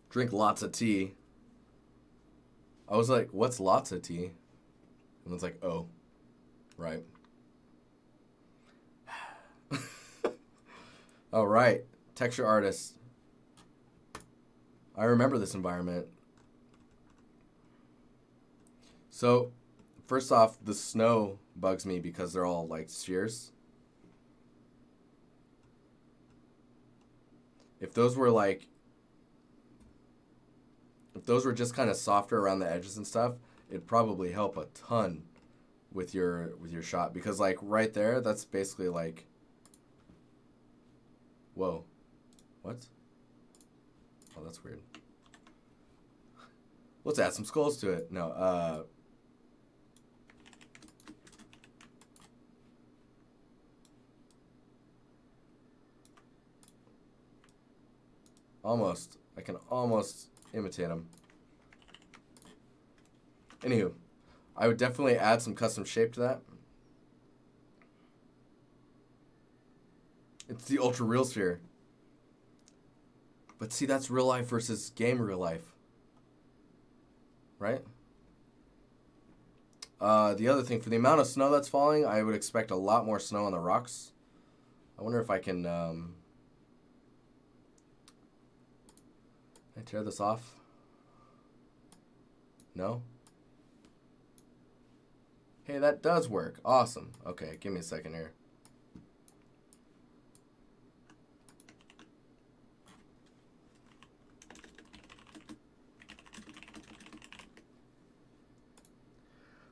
Drink lots of tea. I was like, what's lots of tea? And it's like, oh, right. All right. Texture artist. I remember this environment. So, first off, the snow bugs me because they're all like spheres. If those were just kind of softer around the edges and stuff, it'd probably help a ton with your shot, because like right there, that's basically like, whoa, what? Oh, that's weird. Let's add some skulls to it. No, almost. I can almost imitate them. Anywho, I would definitely add some custom shape to that. It's the ultra real sphere. But see, that's real life versus game real life. Right? The other thing, for the amount of snow that's falling, I would expect a lot more snow on the rocks. I wonder if I can I tear this off? No? Hey, that does work. Awesome. Okay, give me a second here.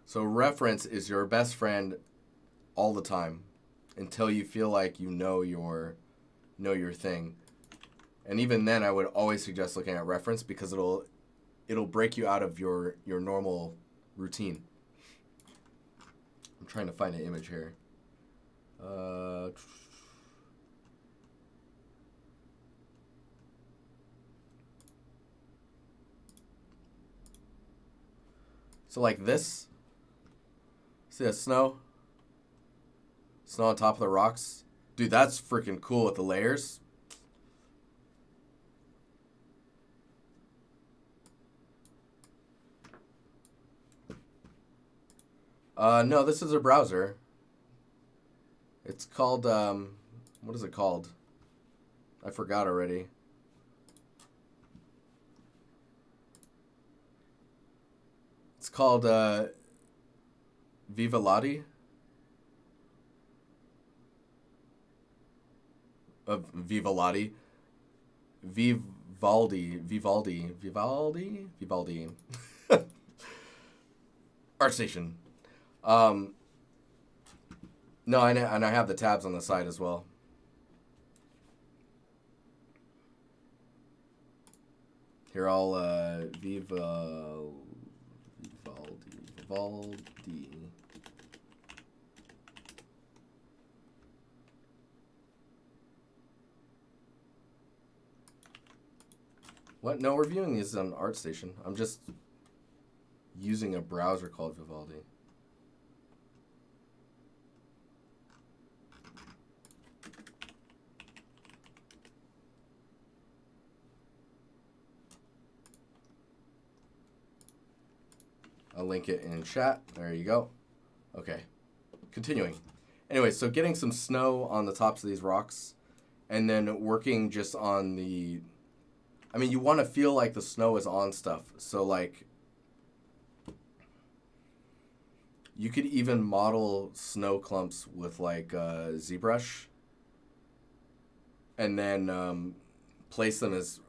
So reference is your best friend all the time until you feel like you know your thing. And even then, I would always suggest looking at reference, because it'll break you out of your normal routine. I'm trying to find an image here. So like this. See that snow? Snow on top of the rocks? Dude, that's freaking cool with the layers. No, this is a browser. It's called, what is it called? I forgot already. It's called, Vivaldi. Vivaldi. Vivaldi. Artstation. No, and I have the tabs on the side as well. Here, I'll Vivaldi. What? No, we're viewing these on Artstation. I'm just using a browser called Vivaldi. I'll link it in chat. There you go. Okay. Continuing. Anyway, so getting some snow on the tops of these rocks, and then working just on the... I mean, you want to feel like the snow is on stuff. So, like, you could even model snow clumps with, like, ZBrush, and then place them as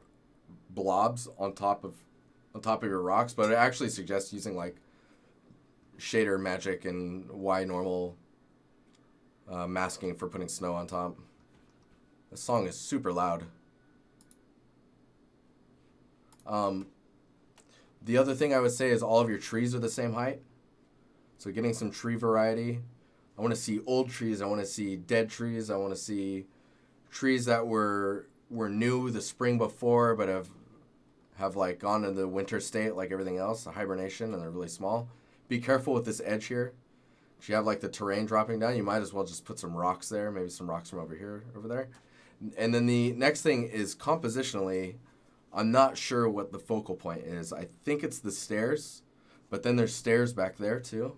blobs on top of your rocks. But it actually suggests using, like, shader magic and Y normal masking for putting snow on top. The song is super loud. The other thing I would say is all of your trees are the same height. So getting some tree variety. I want to see old trees. I want to see dead trees. I want to see trees that were new the spring before, but have like gone into the winter state like everything else, a hibernation, and they're really small. Be careful with this edge here. If you have like the terrain dropping down, you might as well just put some rocks there, maybe some rocks from over there. And then the next thing is compositionally, I'm not sure what the focal point is. I think it's the stairs, but then there's stairs back there too.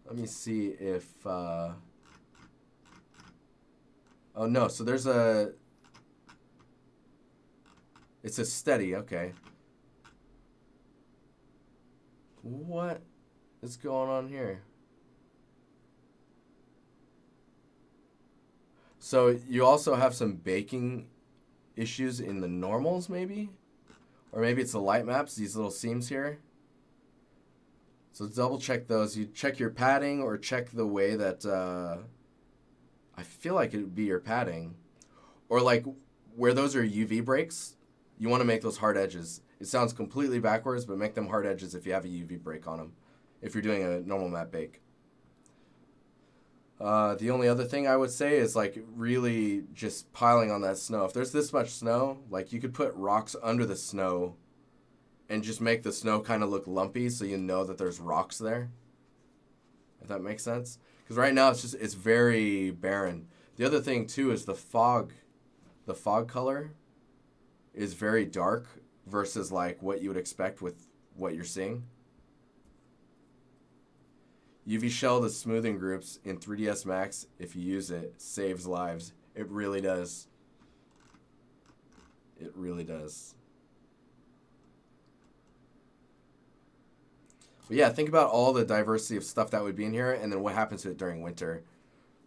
Let me see if... oh no, so there's a... It's a steady, okay. What is going on here? So you also have some baking issues in the normals, maybe? Or maybe it's the light maps, these little seams here. So double check those. You check your padding or check the way that... I feel like it would be your padding. Or like where those are UV breaks, you want to make those hard edges. It sounds completely backwards, but make them hard edges if you have a UV break on them. If you're doing a normal matte bake. The only other thing I would say is like really just piling on that snow. If there's this much snow, like you could put rocks under the snow and just make the snow kind of look lumpy so you know that there's rocks there. If that makes sense. Because right now it's very barren. The other thing too is the fog color is very dark versus like what you would expect with what you're seeing. UV shell the smoothing groups in 3ds Max, if you use it, saves lives. It really does. It really does. But yeah, think about all the diversity of stuff that would be in here and then what happens to it during winter.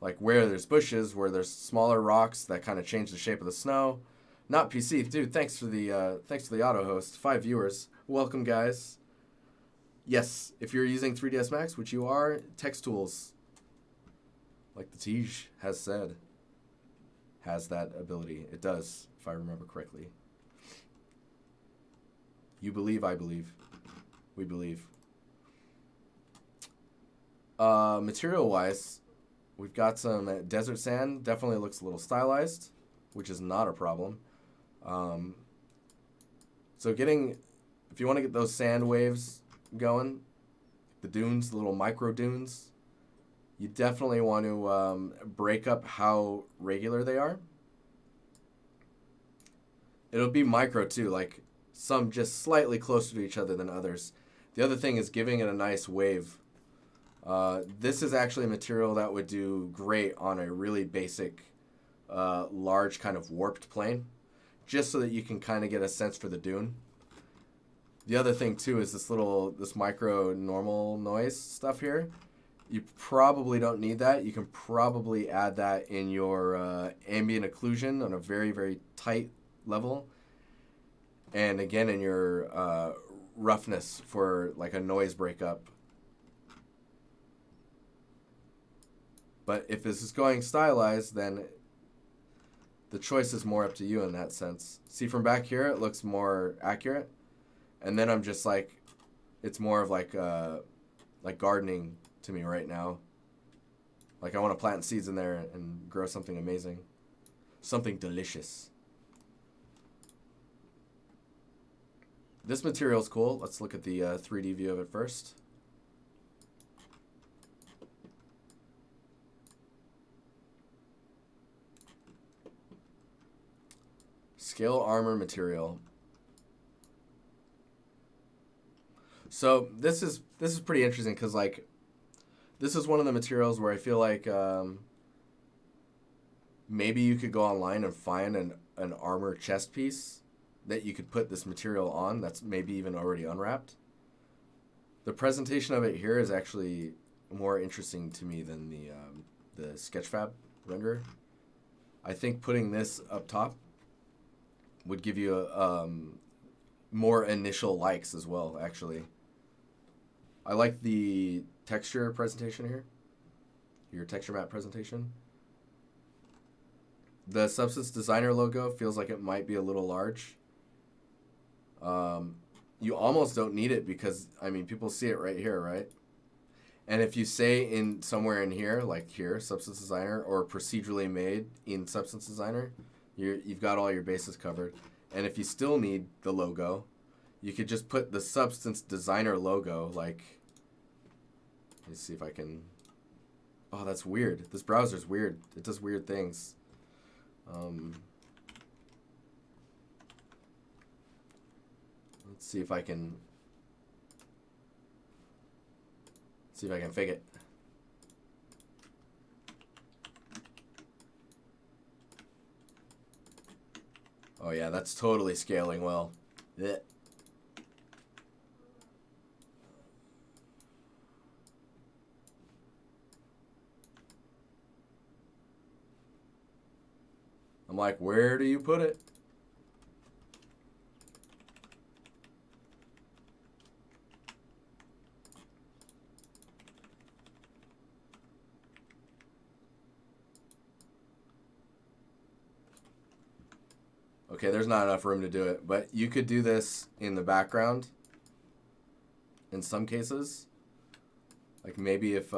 Like where there's bushes, where there's smaller rocks that kind of change the shape of the snow. Not PC. Dude, thanks for the auto host. 5 viewers. Welcome, guys. Yes, if you're using 3ds Max, which you are, text tools, like the Tige has said, has that ability. It does, if I remember correctly. You believe, I believe. We believe. Material-wise, we've got some desert sand. Definitely looks a little stylized, which is not a problem. So if you want to get those sand waves going, the dunes, the little micro dunes, you definitely want to break up how regular they are. It'll be micro too, like some just slightly closer to each other than others. The other thing is giving it a nice wave. This is actually a material that would do great on a really basic, large kind of warped plane, just so that you can kind of get a sense for the dune. The other thing too is this micro normal noise stuff here. You probably don't need that. You can probably add that in your ambient occlusion on a very, very tight level. And again, in your roughness for like a noise breakup. But if this is going stylized, then the choice is more up to you in that sense. See, from back here, it looks more accurate. And then I'm just like, it's more of like gardening to me right now. Like I want to plant seeds in there and grow something amazing. Something delicious. This material's cool. Let's look at the 3D view of it first. Scale armor material. So this is pretty interesting because like this is one of the materials where I feel like maybe you could go online and find an armor chest piece that you could put this material on that's maybe even already unwrapped. The presentation of it here is actually more interesting to me than the Sketchfab render. I think putting this up top would give you more initial likes as well, actually. I like the texture presentation here. Your texture map presentation. The Substance Designer logo feels like it might be a little large. You almost don't need it because, I mean, people see it right here, right? And if you say somewhere in here, like here, Substance Designer, or procedurally made in Substance Designer, you've got all your bases covered. And if you still need the logo, you could just put the Substance Designer logo, like, let's see if I can, oh, that's weird. This browser's weird. It does weird things. see if I can fake it. Oh yeah, that's totally scaling well. Blech. I'm like, where do you put it? Okay, there's not enough room to do it, but you could do this in the background in some cases. Like maybe if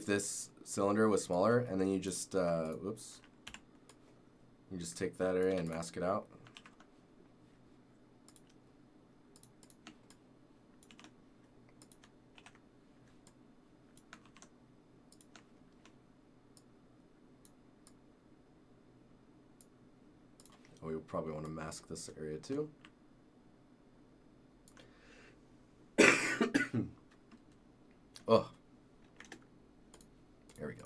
this cylinder was smaller and then you just whoops. You just take that area and mask it out. We probably want to mask this area too. Oh, there we go.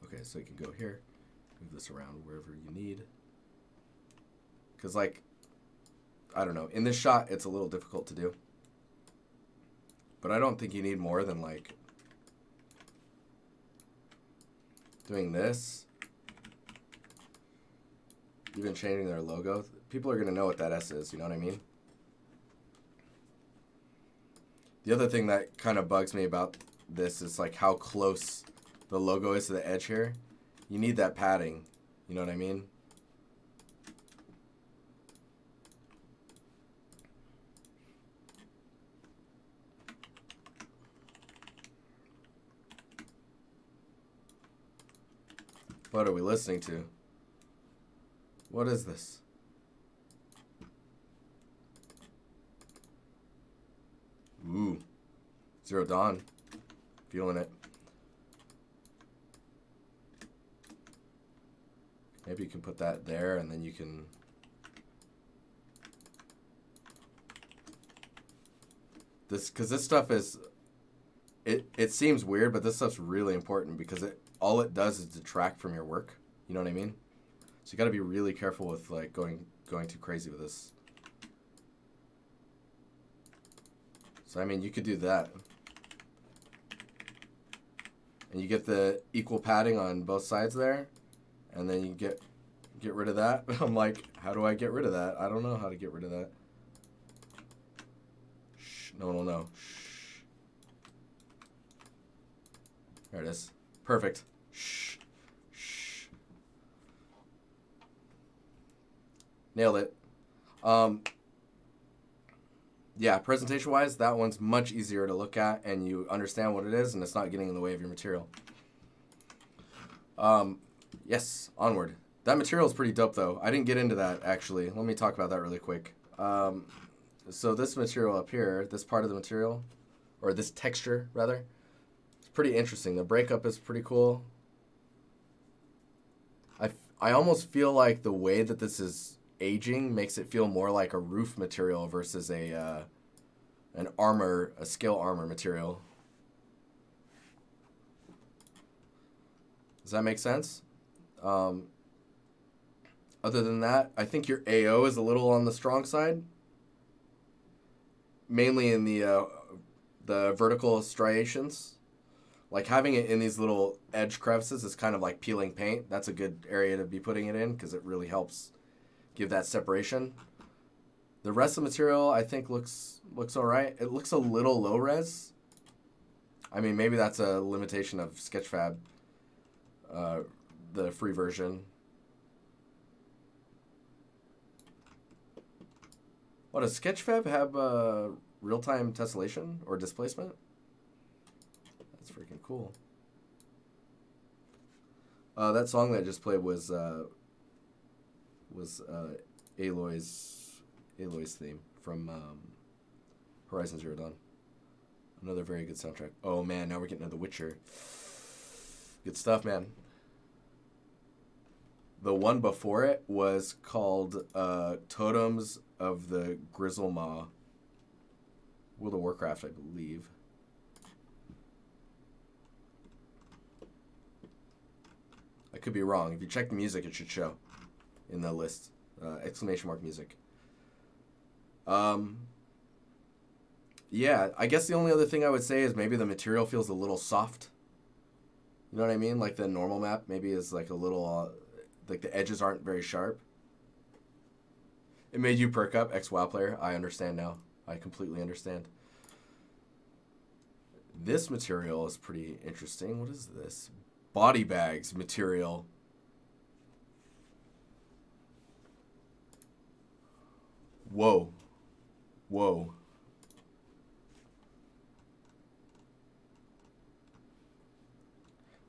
Okay, so you can go here, move this around wherever you need. Because, like, I don't know, in this shot, it's a little difficult to do. But I don't think you need more than, like, doing this. Even changing their logo. People are going to know what that S is, you know what I mean? The other thing that kind of bugs me about this is like how close the logo is to the edge here. You need that padding, you know what I mean? What are we listening to? What is this? Ooh, Zero Dawn, feeling it. Maybe you can put that there and then you can because this stuff is it seems weird, but this stuff's really important because all it does is detract from your work. You know what I mean? So you got to be really careful with like going too crazy with this. So I mean, you could do that. And you get the equal padding on both sides there, and then you get rid of that. I'm like, how do I get rid of that? I don't know how to get rid of that. Shh, no one will know. Shh. There it is. Perfect. Shh. Shh. Nailed it. Yeah, presentation-wise, that one's much easier to look at, and you understand what it is, and it's not getting in the way of your material. Yes, onward. That material is pretty dope, though. I didn't get into that, actually. Let me talk about that really quick. So this material up here, this part of the material, or this texture, rather, it's pretty interesting. The breakup is pretty cool. I almost feel like the way that this is aging makes it feel more like a roof material versus an scale armor material. Does that make sense? Other than that, I think your AO is a little on the strong side, mainly in the vertical striations. Like having it in these little edge crevices is kind of like peeling paint. That's a good area to be putting it in because it really helps give that separation. The rest of the material I think looks all right. It looks a little low res. I mean, maybe that's a limitation of Sketchfab, the free version. What, does Sketchfab have real-time tessellation or displacement? That's freaking cool. That song that I just played was Aloy's theme from Horizon Zero Dawn. Another very good soundtrack. Oh man, now we're getting to The Witcher. Good stuff, man. The one before it was called Totems of the Grizzlemaw. World of Warcraft, I believe. I could be wrong. If you check the music, it should show in the list. Exclamation mark music. Yeah, I guess the only other thing I would say is maybe the material feels a little soft. You know what I mean? Like the normal map maybe is like a little, like the edges aren't very sharp. It made you perk up, ex-WoW player. I understand now. I completely understand. This material is pretty interesting. What is this? Body bags material. Whoa. Whoa.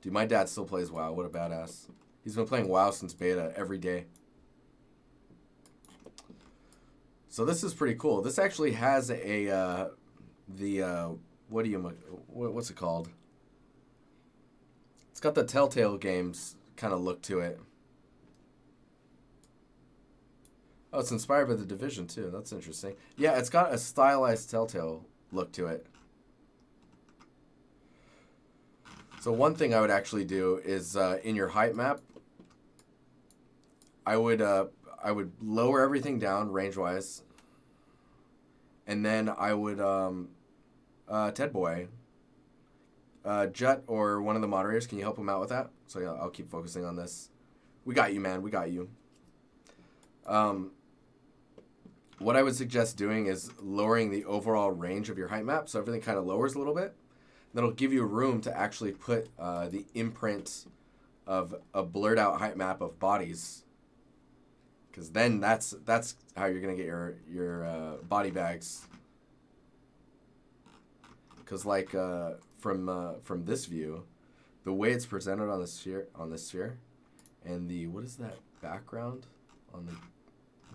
Dude, my dad still plays WoW. What a badass. He's been playing WoW since beta every day. So this is pretty cool. This actually has a, what's it called? It's got the Telltale Games kind of look to it. Oh, it's inspired by The Division too. That's interesting. Yeah, it's got a stylized Telltale look to it. So one thing I would actually do is in your height map, I would lower everything down range-wise, and then I would Ted Boy, Jut or one of the moderators, can you help him out with that? So yeah, I'll keep focusing on this. We got you, man. We got you. What I would suggest doing is lowering the overall range of your height map so everything kind of lowers a little bit. That'll give you room to actually put the imprint of a blurred out height map of bodies. Because then that's how you're going to get your body bags. Because like from this view, the way it's presented on this sphere, and the, what is that background on the,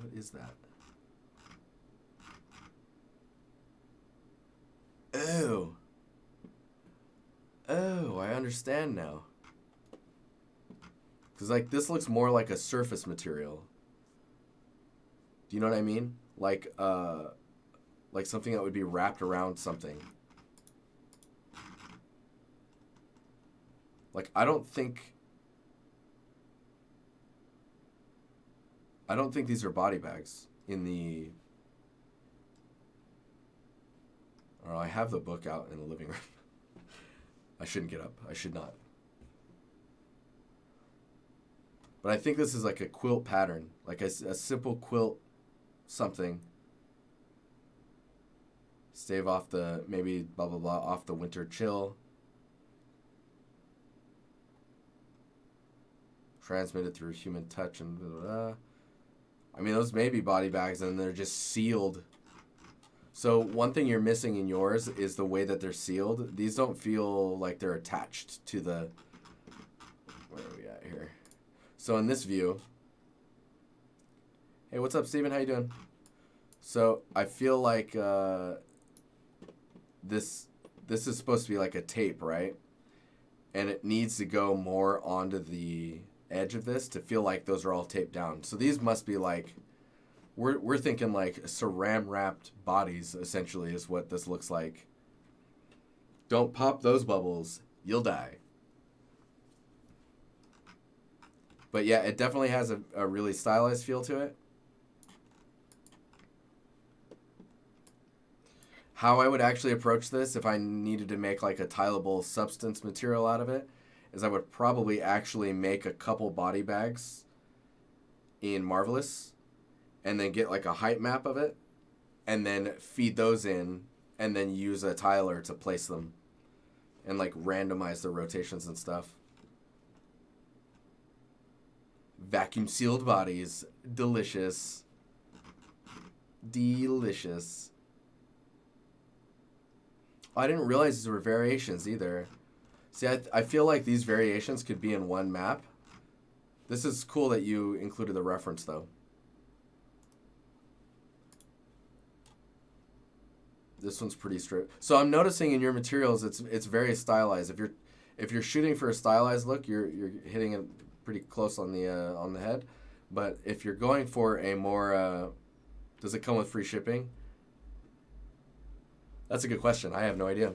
what is that? Oh. Oh, I understand now. Because, like, this looks more like a surface material. Do you know what I mean? Like something that would be wrapped around something. Like, I don't think these are body bags in the... I don't know, I have the book out in the living room. I shouldn't get up. I should not. But I think this is like a quilt pattern. Like a simple quilt something. Stave off the, maybe blah, blah, blah, off the winter chill. Transmitted through human touch and blah, blah, blah. I mean, those may be body bags and they're just sealed. So one thing you're missing in yours is the way that they're sealed. These don't feel like they're attached to the... Where are we at here? So in this view... Hey, what's up, Steven? How you doing? So I feel like this is supposed to be like a tape, right? And it needs to go more onto the edge of this to feel like those are all taped down. So these must be like... We're thinking like saran-wrapped bodies, essentially, is what this looks like. Don't pop those bubbles. You'll die. But yeah, it definitely has a really stylized feel to it. How I would actually approach this if I needed to make like a tileable substance material out of it is I would probably actually make a couple body bags in Marvelous and then get like a height map of it, and then feed those in, and then use a tiler to place them, and like randomize the rotations and stuff. Vacuum sealed bodies, delicious. Delicious. Oh, I didn't realize these were variations either. See, I feel like these variations could be in one map. This is cool that you included the reference though. This one's pretty straight. So I'm noticing in your materials, it's very stylized. If you're shooting for a stylized look, you're hitting it pretty close on the head. But if you're going for a more, does it come with free shipping? That's a good question. I have no idea.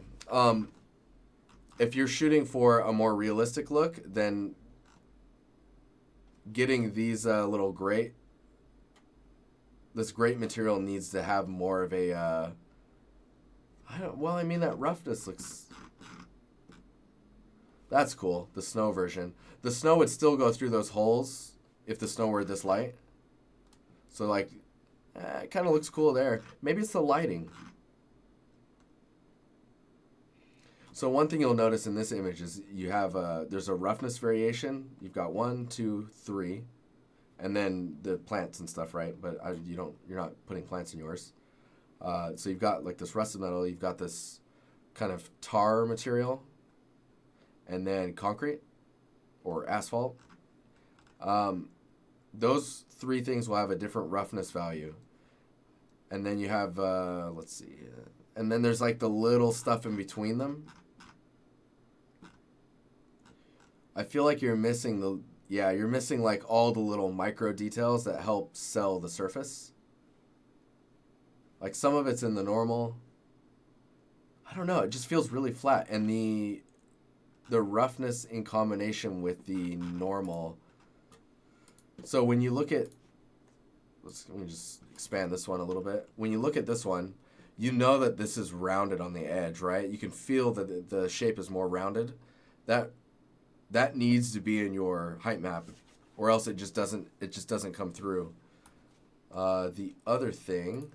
If you're shooting for a more realistic look, then getting these this great material needs to have more of a. That roughness looks. That's cool. The snow version. The snow would still go through those holes if the snow were this light. So like, it kind of looks cool there. Maybe it's the lighting. So one thing you'll notice in this image is you have there's a roughness variation. You've got 1, 2, 3, and then the plants and stuff, right? But you're not putting plants in yours. So you've got like this rusted metal. You've got this kind of tar material, and then concrete or asphalt. Those 3 things will have a different roughness value, and then you have let's see, and then there's like the little stuff in between them. I feel like you're missing you're missing like all the little micro details that help sell the surface. Like some of it's in the normal. I don't know, it just feels really flat, and the roughness in combination with the normal. So when you look at, let me just expand this one a little bit. When you look at this one, you know that this is rounded on the edge, right? You can feel that the shape is more rounded. That needs to be in your height map, or else it just doesn't come through. The other thing,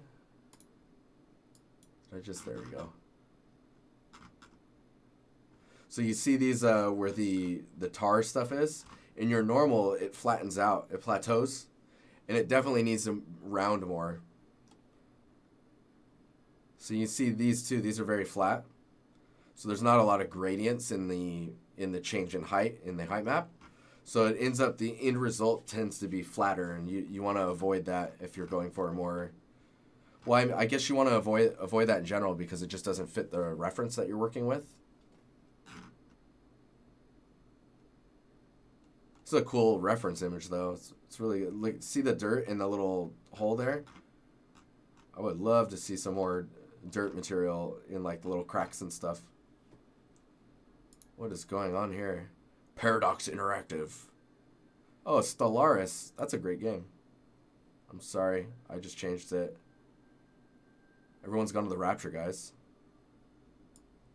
there we go. So you see these where the tar stuff is. In your normal, it flattens out, it plateaus, and it definitely needs to round more. So you see these two; these are very flat. So there's not a lot of gradients in the change in height in the height map. So it ends up, the end result tends to be flatter, and you want to avoid that if you're going for a more. Well, I guess you want to avoid that in general because it just doesn't fit the reference that you're working with. It's a cool reference image, though. It's really good. Like, see the dirt in the little hole there? I would love to see some more dirt material in like the little cracks and stuff. What is going on here? Paradox Interactive. Oh, Stellaris. That's a great game. I'm sorry. I just changed it. Everyone's gone to the Rapture, guys.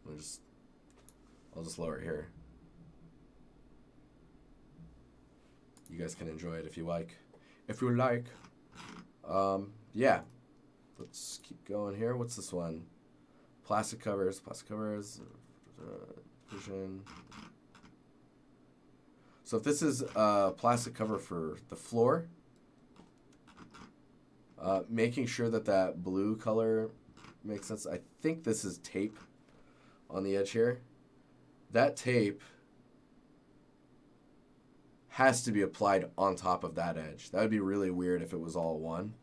I'll just lower it here. You guys can enjoy it if you like. If you like. Yeah. Let's keep going here. What's this one? Plastic covers. Vision. So if this is a plastic cover for the floor, making sure that blue color makes sense. I think this is tape on the edge here. That tape has to be applied on top of that edge. That would be really weird if it was all one.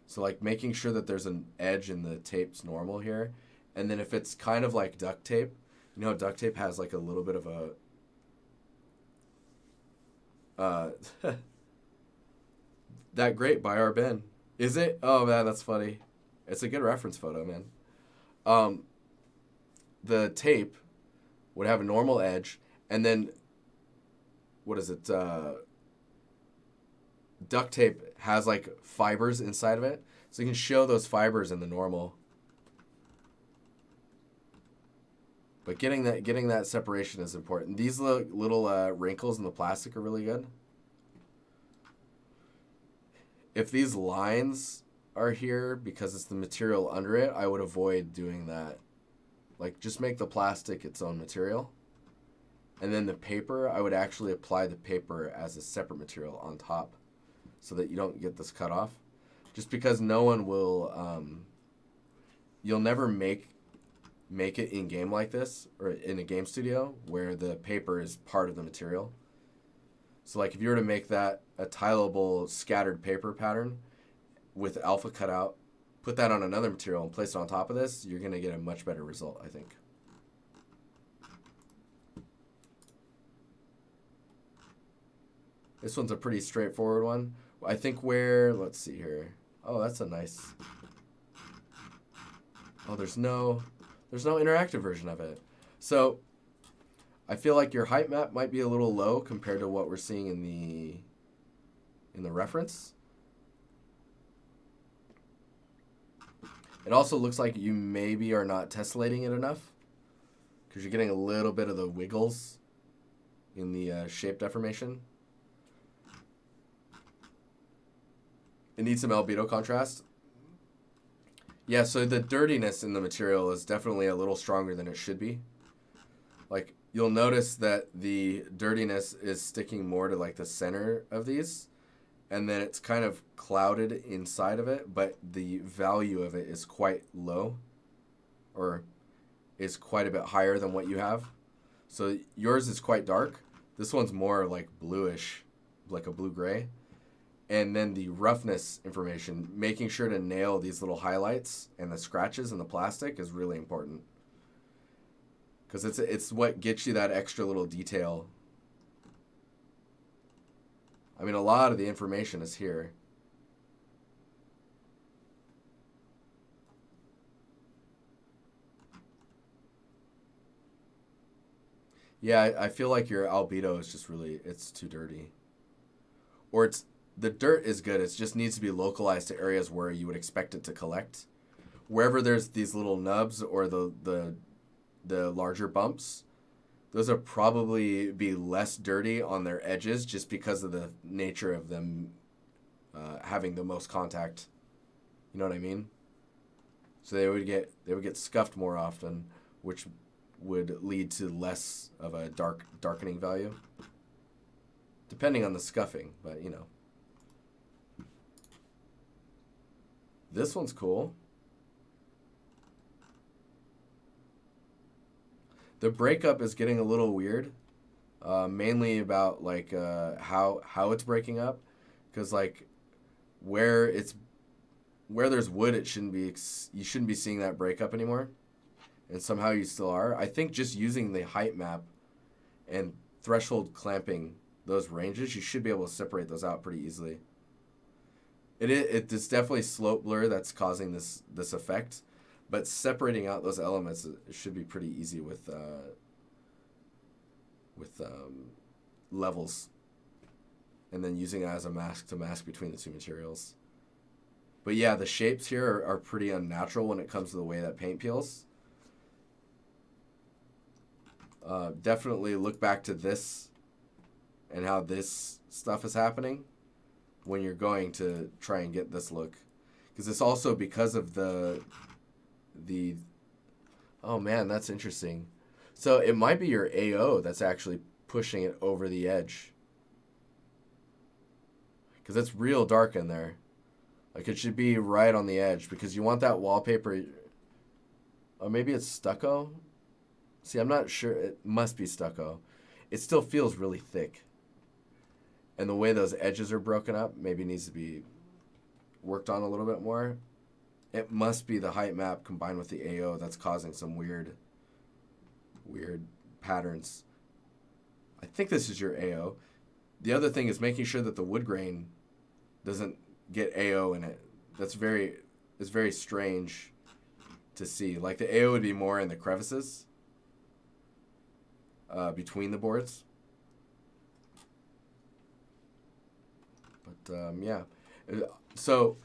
So like making sure that there's an edge in the tape's normal here. And then if it's kind of like duct tape, you know, duct tape has like a little bit of a That Great by our Ben. Is it? Oh man, that's funny. It's a good reference photo, man. The tape would have a normal edge, and then what is it? Duct tape has like fibers inside of it, so you can show those fibers in the normal. But getting that separation is important. These little wrinkles in the plastic are really good. If these lines are here because it's the material under it, I would avoid doing that. Like, just make the plastic its own material. And then the paper, I would actually apply the paper as a separate material on top so that you don't get this cut off. Just because no one will, you'll never make it in game like this or in a game studio where the paper is part of the material. So like if you were to make that a tileable scattered paper pattern with alpha cut out, put that on another material and place it on top of this, you're going to get a much better result, I think. This one's a pretty straightforward one. I think where, let's see here. Oh, that's a nice. Oh, there's no interactive version of it. So I feel like your height map might be a little low compared to what we're seeing in the reference. It also looks like you maybe are not tessellating it enough because you're getting a little bit of the wiggles in the shape deformation. It needs some albedo contrast. Yeah, so the dirtiness in the material is definitely a little stronger than it should be. Like, you'll notice that the dirtiness is sticking more to like the center of these, and then it's kind of clouded inside of it, but the value of it is quite low, or is quite a bit higher than what you have. So yours is quite dark. This one's more like bluish, like a blue-gray. And then the roughness information, making sure to nail these little highlights and the scratches in the plastic is really important. Because it's what gets you that extra little detail. I mean, a lot of the information is here. Yeah, I feel like your albedo is just really, it's too dirty. Or the dirt is good, it just needs to be localized to areas where you would expect it to collect. Wherever there's these little nubs or the larger bumps, those will probably be less dirty on their edges just because of the nature of them having the most contact. You know what I mean? So they would get scuffed more often, which would lead to less of a darkening value, depending on the scuffing. But you know, this one's cool. The breakup is getting a little weird, mainly about like how it's breaking up, because like where there's wood, you shouldn't be seeing that breakup anymore, and somehow you still are. I think just using the height map and threshold clamping those ranges, you should be able to separate those out pretty easily. It's definitely slope blur that's causing this effect. But separating out those elements should be pretty easy with levels, and then using it as a mask to mask between the two materials. But yeah, the shapes here are pretty unnatural when it comes to the way that paint peels. Definitely look back to this and how this stuff is happening when you're going to try and get this look, because it's also because of the oh man, that's interesting. So it might be your AO that's actually pushing it over the edge, because it's real dark in there. Like it should be right on the edge, because you want that wallpaper. Or maybe it's stucco. See, I'm not sure. It must be stucco. It still feels really thick, and the way those edges are broken up maybe needs to be worked on a little bit more. It must be the height map combined with the AO that's causing some weird patterns. I think this is your AO. The other thing is making sure that the wood grain doesn't get AO in it. It's very strange to see. Like the AO would be more in the crevices between the boards. But yeah, so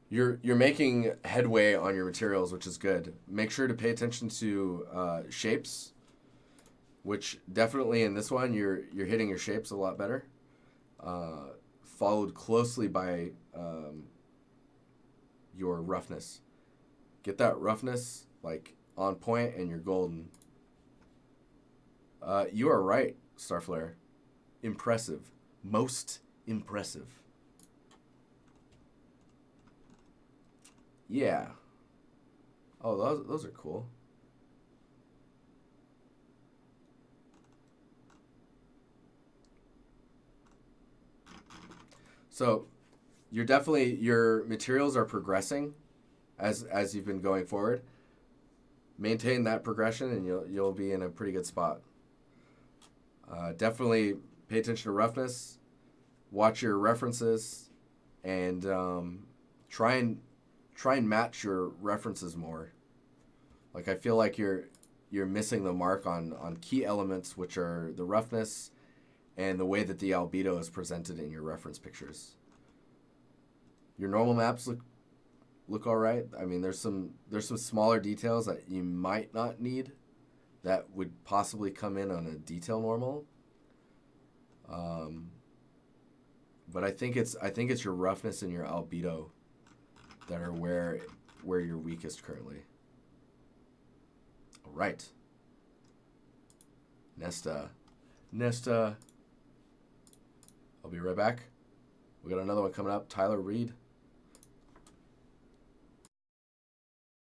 you're making headway on your materials, which is good. Make sure to pay attention to shapes, which definitely in this one you're hitting your shapes a lot better. Followed closely by your roughness. Get that roughness like on point, and you're golden. You are right, Starflare. Impressive. Most impressive. Yeah. Oh, those are cool. So, your materials are progressing as you've been going forward. Maintain that progression, and you'll be in a pretty good spot. Definitely pay attention to roughness, watch your references, and try and match your references more. Like I feel like you're missing the mark on key elements, which are the roughness and the way that the albedo is presented in your reference pictures. Your normal maps look all right. I mean, there's some smaller details that you might not need that would possibly come in on a detail normal. But I think it's your roughness and your albedo that are where you're weakest currently. All right. Nesta. I'll be right back. We got another one coming up. Tyler Reed.